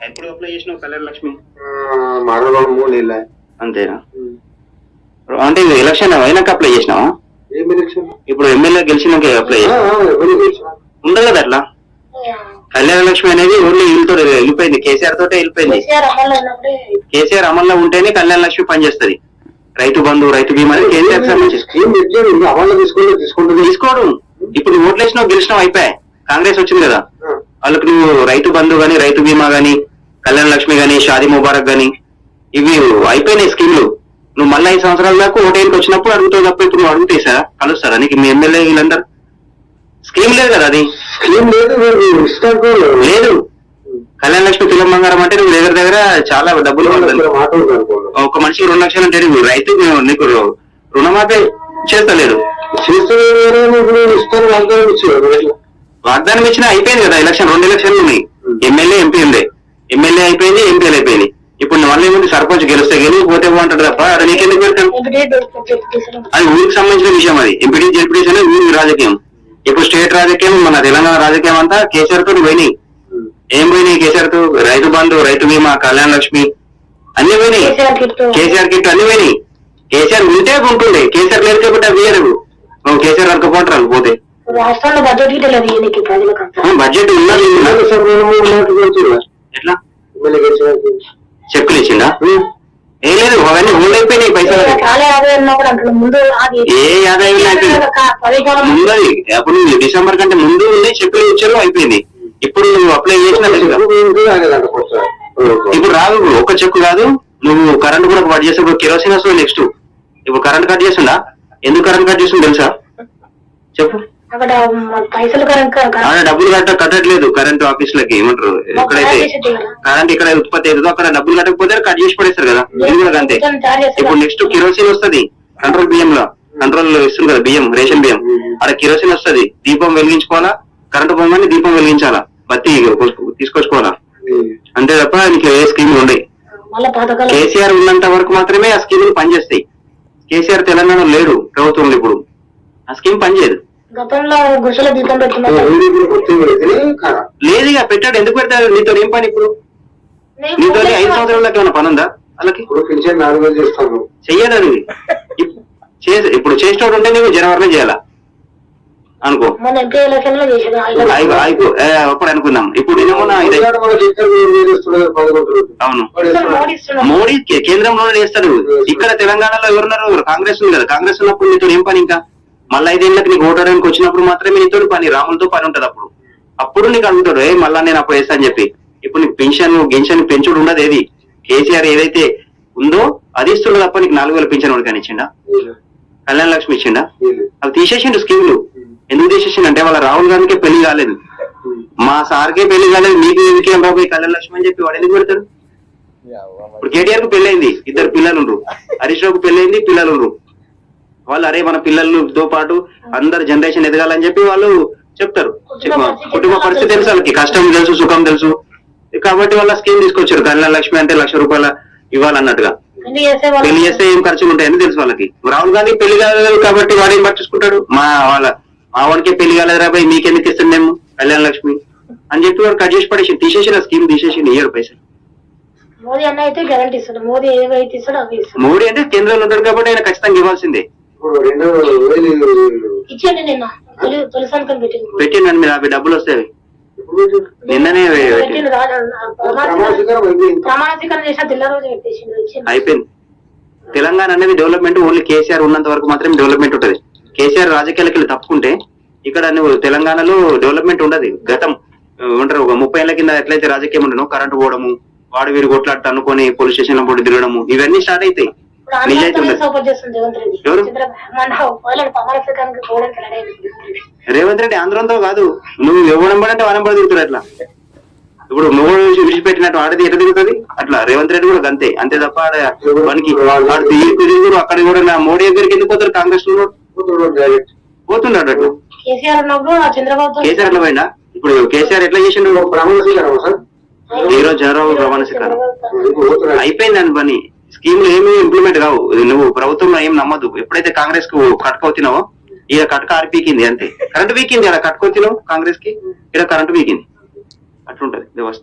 ఎప్పుడు అప్లై చేసినావు కళ్యాణ లక్ష్మి? మాడలో 3 నెలలు. అంతేనా? అంటే ఇది ఎలక్షన్ అయినాక అప్లై చేసినావా? ఏం ఎలక్షన్? ఇప్పుడు ఎమ్మెల్యే గెలిచినాక అప్లై చేసినా ఉండదు కదా అట్లా. కళ్యాణ లక్ష్మి అనేది ఓన్లీ వీళ్ళతో వెళ్ళిపోయింది, కేసీఆర్ తోటే వెళ్ళిపోయింది. కేసీఆర్ అమల్లో ఉంటేనే కళ్యాణ లక్ష్మి పనిచేస్తుంది. రైతు బంధు, రైతు బీమా అనేది కేసీఆర్ తీసుకోవడం. ఇప్పుడు ఓట్లు వేసినావు, గెలిచినావు, అయిపోయాయి. కాంగ్రెస్ వచ్చింది కదా, వాళ్ళకి నువ్వు రైతు బంధు గాని, రైతు బీమా గాని, కళ్యాణ లక్ష్మి గాని, షాదీ ముబారక్ గాని ఇవి అయిపోయినాయి స్కీమ్లు. నువ్వు మళ్ళీ 5 సంవత్సరాల దాకా ఓటేనికి వచ్చినప్పుడు అడుగుతావు తప్ప ఇప్పుడు నువ్వు అడుగుతాయిసారా? కలుస్తారా నీకు మీ ఎమ్మెల్యే వీళ్ళందరూ? స్కీమ్ లేదు కదా, అది స్కీమ్ లేదు. లేదు. కళ్యాణ లక్ష్మి తులం బంగారం అంటే నువ్వు దగ్గర చాలా డబ్బులు ఒక మనిషికి 2 లక్షలు అంటే రైతు నీకు రుణమాఫీ చేస్తలేడు. వాగ్దానం ఇచ్చినా అయిపోయింది కదా. ఎలక్షన్ 2 ఎలక్షన్లు ఉన్నాయి, ఎమ్మెల్యే ఎంపీ ఉండే. ఎమ్మెల్యే అయిపోయింది, ఎంపీలు అయిపోయింది. ఇప్పుడు మళ్ళీ ముందు సర్పంచ్ గెలిస్తే పోతే బాగుంటాడు తప్ప అది నీకెందుకు పెడతాడు? అది ఊరికి సంబంధించిన విషయం. అది ఎంపీడీ జెడ్పీడీ అనేది ఊరికి రాజకీయం. ఇప్పుడు స్టేట్ రాజకీయం, మన తెలంగాణ రాజకీయం అంతా కేసీఆర్ తోటి పోయినాయి. ఏం పోయినాయి? కేసీఆర్ తో రైతు బంధు, రైతు బీమా, కళ్యాణ లక్ష్మి అన్ని పోయినాయి. కేసీఆర్ కిట్ అన్ని పోయినాయి. కేసీఆర్ ఉంటే ఉంటుండే, కేసీఆర్ లేదు కాబట్టి అవి వేరు. నువ్వు కేసీఆర్ అనుకోపోంటారు పోతే. బడ్జెట్ ఉన్నది ఎట్లా చెక్కులు ఇచ్చిందా? ఏం లేదు, అవన్నీ ఊళ్ళు అయిపోయినాయి పైసలు. ఏ ఆదాయం ముందది అప్పుడు డిసెంబర్ కంటే ముందు ఉంది, చెక్కులు ఇచ్చారు, అయిపోయింది. ఇప్పుడు నువ్వు అప్లై చేసిన ఇప్పుడు రాదు. ఒక చెక్కు కాదు, నువ్వు కరెంట్ కూడా కట్ చేస్తే ఇప్పుడు కిరోసిన్ వస్తుంది. నెక్స్ట్ ఇప్పుడు కరెంట్ కట్ చేస్తుందా? ఎందుకు కరెంట్ కట్ చేస్తుంది తెలుసా? చెప్పు. డబ్బులు కట్టట్లేదు కరెంట్ ఆఫీసులకి. ఏమంటారు, ఎక్కడైతే కరెంట్ ఇక్కడ ఉత్పత్తి అవుతుందో అక్కడ డబ్బులు కట్టకపోతే కట్ చేసి పడేస్తారు కదా. ఇది కూడా అంతే. ఇప్పుడు నెక్స్ట్ కిరోసిన్ వస్తుంది కంట్రోల్ బియ్యం లో. కంట్రోల్ ఇస్తుంది కదా బియ్యం, రేషన్ బియ్యం. అక్కడ కిరోసిన్ వస్తుంది. దీపం వెలిగించుకోవాలా, కరెంటు పోగానే దీపం వెలిగించాలా, బత్తి తీసుకొచ్చుకోవాలా. అంతే తప్ప నీకు ఏ స్కీములు ఉండయి. కేసీఆర్ ఉన్నంత వరకు మాత్రమే ఆ స్కీములు పనిచేస్తాయి. కేసీఆర్ తెలంగాణ లేడు ప్రభుత్వంలో, ఇప్పుడు ఆ స్కీమ్ పనిచేయదు. లేదు ఇక పెట్టాడు. ఎందుకు పెడతాడు? నీతో ఏం పని? ఇప్పుడు నీతో 5 సంవత్సరాలకి ఏమైనా పని ఉందా? వాళ్ళకి చెయ్యాలి. అది ఇప్పుడు చేసేటోడు ఉంటే నీకు జనవరిలో చేయాలా అనుకో. అప్పుడు అనుకుందాం. ఇప్పుడు అవును, మోడీ కేంద్రంలోనే చేస్తాడు. ఇక్కడ తెలంగాణలో ఎవరున్నారు? కాంగ్రెస్ ఉంది కదా. కాంగ్రెస్ ఉన్నప్పుడు నీతో ఏం పని? ఇంకా మళ్ళీ 5 ఏళ్ళకి నీకు ఓటడానికి వచ్చినప్పుడు మాత్రమే నీతో పని, రాములతో పని ఉంటది. అప్పుడు నీకు అడుగుతాడు, మళ్ళా నేను అప్పుడు వేస్తా అని చెప్పి. ఇప్పుడు నీకు గిన్షన్ పెంచుడు ఉండదు. ఏది కేసీఆర్ ఏదైతే ఉందో అది ఇస్తుండదు తప్ప నీకు 4000 పింఛన్ వాడికి ఇచ్చిండా? కళ్యాణ లక్ష్మి ఇచ్చిండా? అవి తీసేసిండు స్కీములు. ఎందుకు తీసేసిండు అంటే వాళ్ళ రాహుల్ గాంధీకే పెళ్లి కాలేదు, మా సార్కే పెళ్లి కాలేదు, మీకు ఎందుకేం బాబు కళ్యాణ లక్ష్మి అని చెప్పి వాడు ఎందుకు పెడతాడు? ఇప్పుడు కేటీఆర్ కు పెళ్ళైంది, 2 పిల్లలు ఉండ్రు. హరీష్ రావుకు పెళ్ళైంది, పిల్లలు ఉండ్రు. వాళ్ళు అరే మన పిల్లలతో పాటు అందరు జనరేషన్ ఎదగాలని చెప్పి వాళ్ళు చెప్తారు. కుటుంబ పరిస్థితి తెలుసు వాళ్ళకి, కష్టం తెలుసు, సుఖం తెలుసు. కాబట్టి వాళ్ళ స్కీమ్ తీసుకొచ్చారు. కళ్యాణ లక్ష్మి అంటే 1,00,000 రూపాయలు ఇవ్వాలన్నట్టుగా. పెళ్లి చేస్తే ఏం ఖర్చులు ఉంటాయని తెలుసు వాళ్ళకి. రాహుల్ గాంధీ పెళ్లి కాలేదు కాబట్టి వాడు ఏం పట్టించుకుంటాడు? మా వాడికే పెళ్లి కాలేదు రాబాయి, మీకెందుకు ఇస్తున్నాము కళ్యాణ లక్ష్మి అని చెప్పి వాడు కట్ చేసి పడేసి తీసేసిన స్కీమ్ తీసేసి 1,000 పైసలు. మోడీ అంటే కేంద్రంలో ఉంటాడు కాబట్టి ఆయన ఖచ్చితంగా ఇవ్వాల్సిందే. పెట్టిండండి మీరు, అవి డబ్బులు వస్తాయి. నిన్ననే అయిపోయింది. తెలంగాణ అనేది డెవలప్మెంట్ ఓన్లీ కేసీఆర్ ఉన్నంత వరకు మాత్రమే డెవలప్మెంట్ ఉంటది. కేసీఆర్ రాజకీయాలకి వెళ్ళి తప్పుకుంటే ఇక్కడ నువ్వు తెలంగాణలో డెవలప్మెంట్ ఉండదు. గతం ఉంటారు ఒక 30 ఏళ్ల కింద ఎట్లయితే రాజకీయం ఉండను, కరెంటు పోవడము, వాడు వీరు కొట్లాట అనుకుని పోలీస్ స్టేషన్ లో పోటీ తిరగడము, ఇవన్నీ స్టార్ట్ అవుతాయి. రేవంత్ రెడ్డి ఆంధ్రంతో కాదు, నువ్వు ఎవరంబడంటే వనంబడి తిరుగుతాడు. అట్లా ఇప్పుడు నువ్వు విడిచిపెట్టినట్టు ఆడది ఎట్లా తిరుగుతుంది అట్లా రేవంత్ రెడ్డి కూడా అంతే. అంతే తప్ప మనకి తిరుగుతారు. అక్కడ కూడా నా మోడీ దగ్గరికి ఎందుకు పోతారు? కాంగ్రెస్ లో పోతున్నాడు అట్లా. కేసీఆర్ ఎట్లా పోయిందా? ఇప్పుడు కేసీఆర్ ఎట్లా చేసిండు? ఈ రోజు చంద్రబాబు ప్రమాణ స్వీకారం అయిపోయిందని పని. స్కీమ్లు ఏమి ఇంప్లిమెంట్ కావు. నువ్వు ప్రభుత్వంలో ఏం నమ్మదు. ఎప్పుడైతే కాంగ్రెస్ కు కట్టుకోతున్నావో ఈడ కట్టుక ఆరిపీకింది అంతే. కరెంటు వీకింది, అలా కట్టుకోతున్నావు కాంగ్రెస్ కి, ఇక్కడ కరెంటు వీకింది. అట్లుంటది వ్యవస్థ.